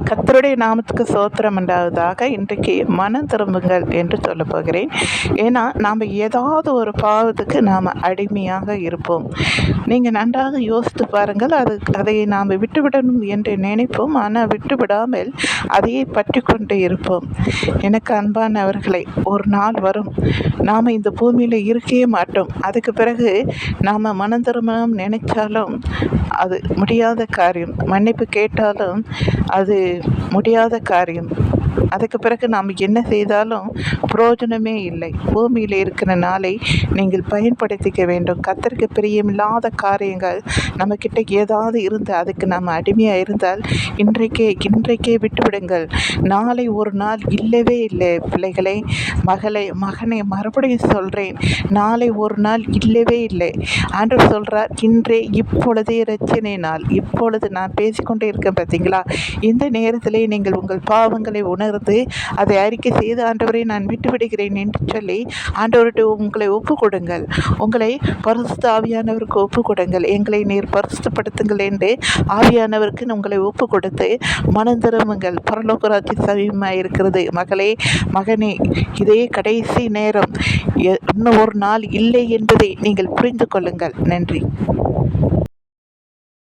கர்த்தருடைய நாமத்துக்கு சோத்திரம் உண்டாவதாக. இன்றைக்கு மனம் திரும்புங்கள் என்று சொல்ல போகிறேன். ஏன்னா நாம் ஏதாவது ஒரு பாவத்துக்கு நாம் அடிமையாக இருப்போம். நீங்கள் நன்றாக யோசித்து பாருங்கள். அதை நாம் விட்டுவிடணும் என்று நினைப்போம், ஆனால் விட்டுவிடாமல் அதையே பற்றி கொண்டு இருப்போம். எனக்கு அன்பானவர்களை, ஒரு நாள் வரும், நாம் இந்த பூமியில் இருக்கவே மாட்டோம். அதுக்கு பிறகு நாம் மனம் திரும்பணும் நினைச்சாலும் அது முடியாத காரியம். மன்னிப்பு கேட்டாலும் அது முடியாத காரியம். அதுக்கு பிறகு நாம் என்ன செய்தாலும் பிரயோஜனமே இல்லை. பூமியில் இருக்கிற நாளை நீங்கள் பயன்படுத்திக்க வேண்டும். கர்த்தருக்கு பிரியமில்லாத காரியங்கள் நம்மக்கிட்ட ஏதாவது இருந்து அதுக்கு நாம் அடிமையாக இருந்தால் இன்றைக்கே விட்டுவிடுங்கள். நாளை ஒரு நாள் இல்லவே இல்லை. பிள்ளைகளே, மகனை மறுபடியும் சொல்கிறேன், நாளை ஒரு நாள் இல்லவே இல்லை. ஆண்டவர் சொல்கிறார், இன்றே இப்பொழுதே இரட்சணை நாள். இப்பொழுது நான் பேசிக்கொண்டே இருக்கேன் பார்த்தீங்களா? இந்த நேரத்திலே நீங்கள் உங்கள் பாவங்களை உணர்ந்து அதை அறிக்கை செய்து, ஆண்டவரை நான் விட்டு விடுகிறேன் என்று சொல்லி ஆண்டவர்கிட்ட உங்களை ஒப்பு கொடுங்கள். உங்களை பரிசுத்த ஆவியானவருக்கு ஒப்பு கொடுங்கள். எங்களை நீர் பரிசுத்தப்படுத்துங்கள் என்று ஆவியானவருக்கு உங்களை ஒப்பு கொடுத்து மனம் திரும்புங்கள். பரலோக ராஜ்யம் சமீபமாக இருக்கிறது. மகளே, மகனே, இதே கடைசி நேரம், இன்னும் ஒரு நாள் இல்லை என்பதை நீங்கள் புரிந்து கொள்ளுங்கள். நன்றி.